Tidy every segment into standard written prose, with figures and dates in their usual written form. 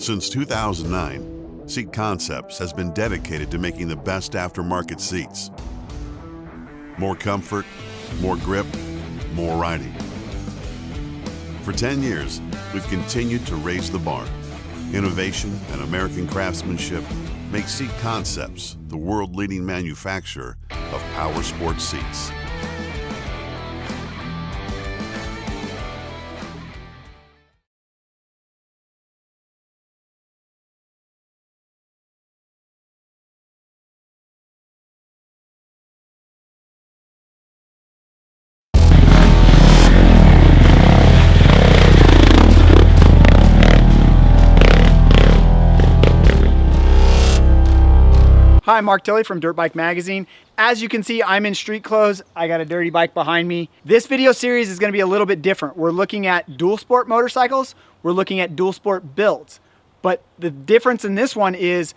Since 2009, Seat Concepts has been dedicated to making the best aftermarket seats. More comfort, more grip, more riding. For 10 years, we've continued to raise the bar. Innovation and American craftsmanship make Seat Concepts the world-leading manufacturer of power sports seats. Hi, Mark Tilley from Dirtbike Magazine. As you can see, I'm in street clothes. I got a dirty bike behind me. This video series is gonna be a little bit different. We're looking at dual sport motorcycles. We're looking at dual sport builds. But the difference in this one is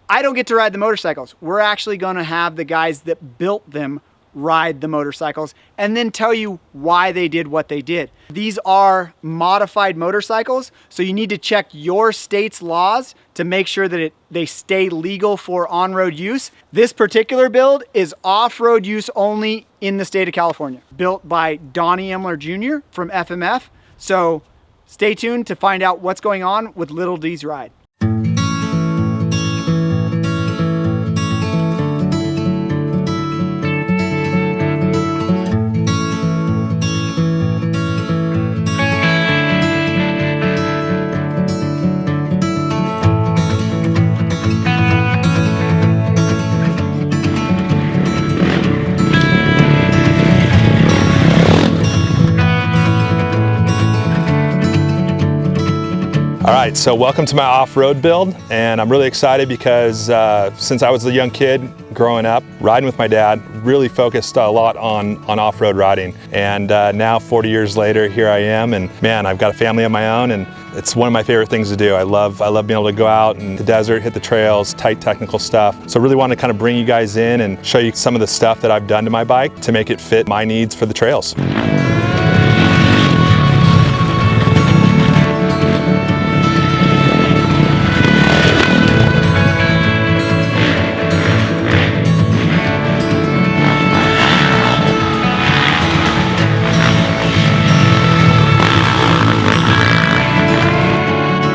I don't get to ride the motorcycles. We're actually gonna have the guys that built them ride the motorcycles and then tell you why they did what they did. These are modified motorcycles, so you need to check your state's laws to make sure that they stay legal for on-road use. This particular build is off-road use only in the state of California. Built by Donny Emler Jr. from FMF. So stay tuned to find out what's going on with Little D's ride. All right, so welcome to my off-road build, and I'm really excited because since I was a young kid growing up, riding with my dad, really focused a lot on off-road riding. And now 40 years later, here I am, and man, I've got a family of my own, and it's one of my favorite things to do. I love being able to go out in the desert, hit the trails, tight technical stuff. So really want to kind of bring you guys in and show you some of the stuff that I've done to my bike to make it fit my needs for the trails.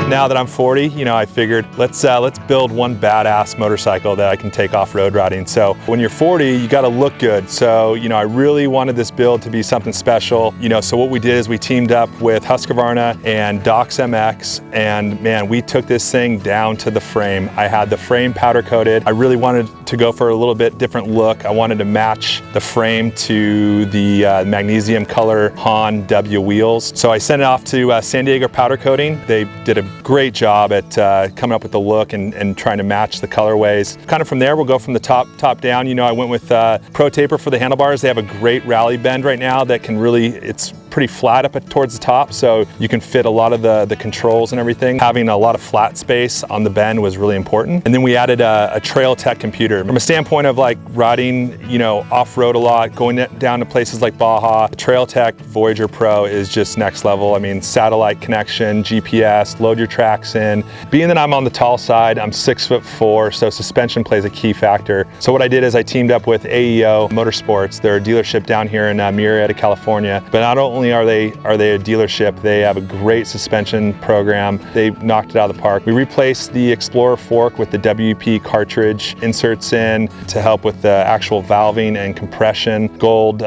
Now that I'm 40, you know, I figured let's build one badass motorcycle that I can take off-road riding. So when you're 40, you got to look good. So, you know, I really wanted this build to be something special. You know, so what we did is we teamed up with Husqvarna and Docs MX, and man, we took this thing down to the frame. I had the frame powder coated. I really wanted to go for a little bit different look. I wanted to match the frame to the magnesium color Han W wheels. So I sent it off to San Diego Powder Coating. They did a great job at coming up with the look and trying to match the colorways. Kind of from there, we'll go from the top down. You know, I went with Pro Taper for the handlebars. They have a great rally bend right now that can really, it's pretty flat up towards the top, so you can fit a lot of the controls and everything. Having a lot of flat space on the bend was really important. And then we added a Trail Tech computer. From a standpoint of like riding, you know, off-road a lot, going down to places like Baja, the Trail Tech Voyager Pro is just next level. I mean, satellite connection, GPS, load your tracks in. Being that I'm on the tall side, I'm 6'4", so suspension plays a key factor. So what I did is I teamed up with AEO Motorsports. They're a dealership down here in Murrieta, California. But not only are they a dealership, they have a great suspension program. They knocked it out of the park. We replaced the XPLOR fork with the WP cartridge inserts in to help with the actual valving and compression. Gold Ti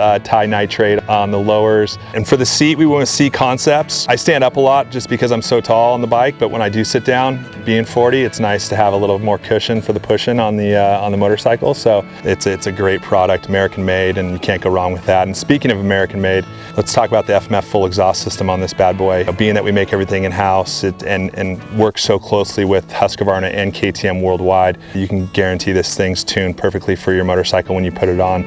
Nitride on the lowers. And for the seat, we went with Seat Concepts. I stand up a lot just because I'm so tall on the bike, but when I do sit down, being 40, it's nice to have a little more cushion for the pushing on the motorcycle. So it's a great product, American made, and you can't go wrong with that. And speaking of American made, let's talk about the FMF full exhaust system on this bad boy. Being that we make everything in-house and work so closely with Husqvarna and KTM worldwide, you can guarantee this thing's tuned perfectly for your motorcycle when you put it on.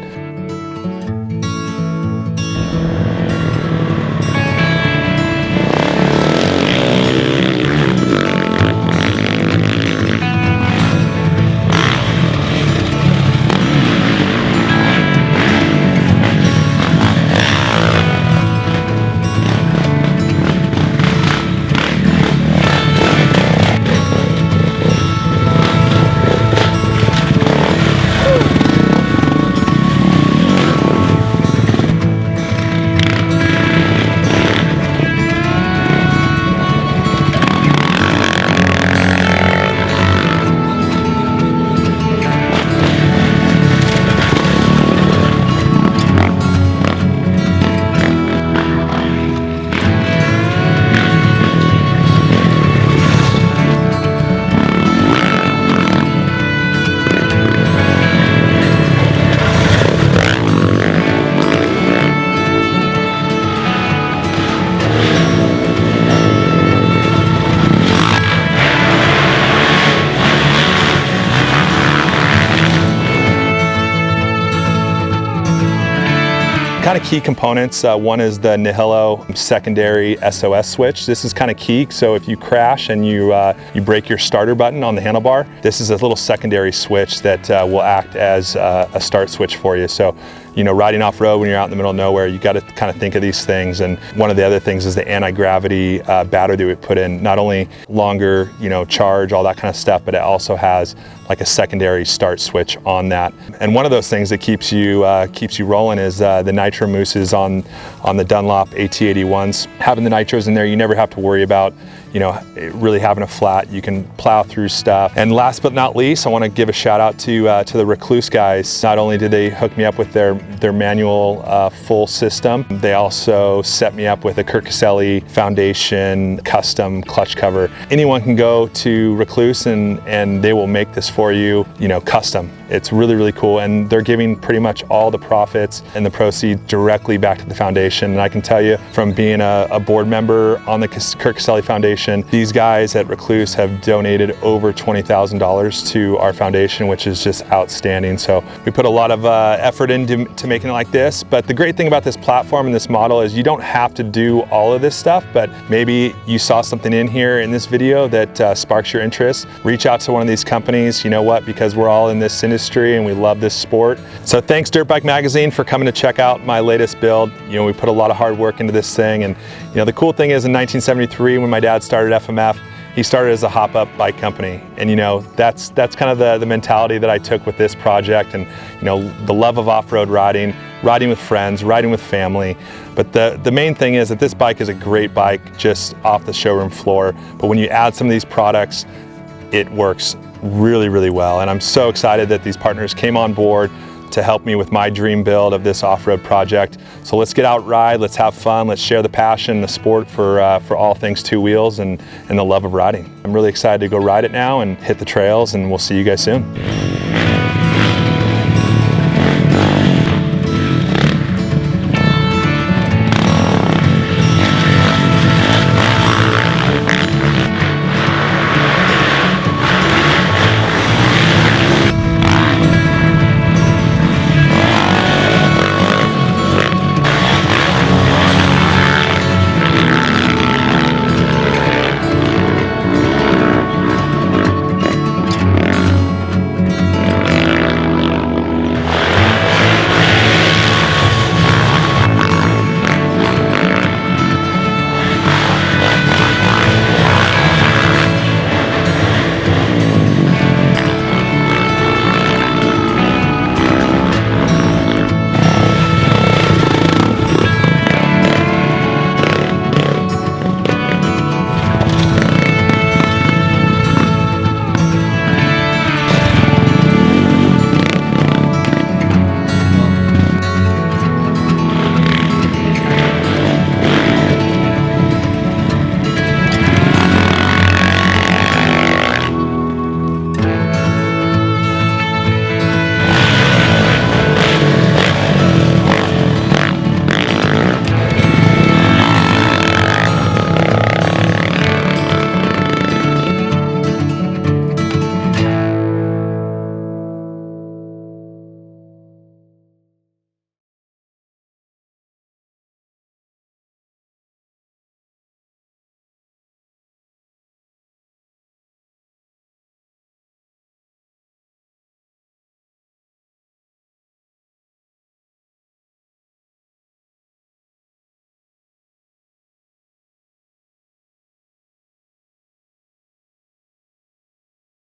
kind of key components. One is the Nihilo secondary SOS switch. This is kind of key, so if you crash and you break your starter button on the handlebar, this is a little secondary switch that will act as a start switch for you. So, you know, riding off-road when you're out in the middle of nowhere, you got to kind of think of these things. And one of the other things is the anti-gravity battery that we put in. Not only longer, you know, charge, all that kind of stuff, but it also has like a secondary start switch on that. And one of those things that keeps you rolling is the Nitro Mousses on the Dunlop AT81s. Having the nitros in there, you never have to worry about, you know, really having a flat. You can plow through stuff. And last but not least, I want to give a shout out to the Rekluse guys. Not only did they hook me up with their manual full system, they also set me up with a Kirsten foundation custom clutch cover. Anyone can go to Rekluse and they will make this for you, you know, custom. It's really, really cool, and they're giving pretty much all the profits and the proceeds directly back to the foundation. And I can tell you from being a board member on the Kirsten Foundation, these guys at Rekluse have donated over $20,000 to our foundation, which is just outstanding. So we put a lot of effort into making it like this. But the great thing about this platform and this model is you don't have to do all of this stuff, but maybe you saw something in here in this video that sparks your interest. Reach out to one of these companies, you know what, because we're all in this industry and we love this sport. So thanks Dirtbike Magazine for coming to check out my latest build. You know, we put a lot of hard work into this thing, and you know, the cool thing is in 1973 when my dad started FMF, he started as a hop-up bike company. And you know, that's kind of the mentality that I took with this project, and you know, the love of off-road riding with friends, riding with family. But the main thing is that this bike is a great bike just off the showroom floor. But when you add some of these products, it works really, really well. And I'm so excited that these partners came on board to help me with my dream build of this off-road project. So let's get out, ride, let's have fun, let's share the passion, the sport for all things two wheels and the love of riding. I'm really excited to go ride it now and hit the trails, and we'll see you guys soon.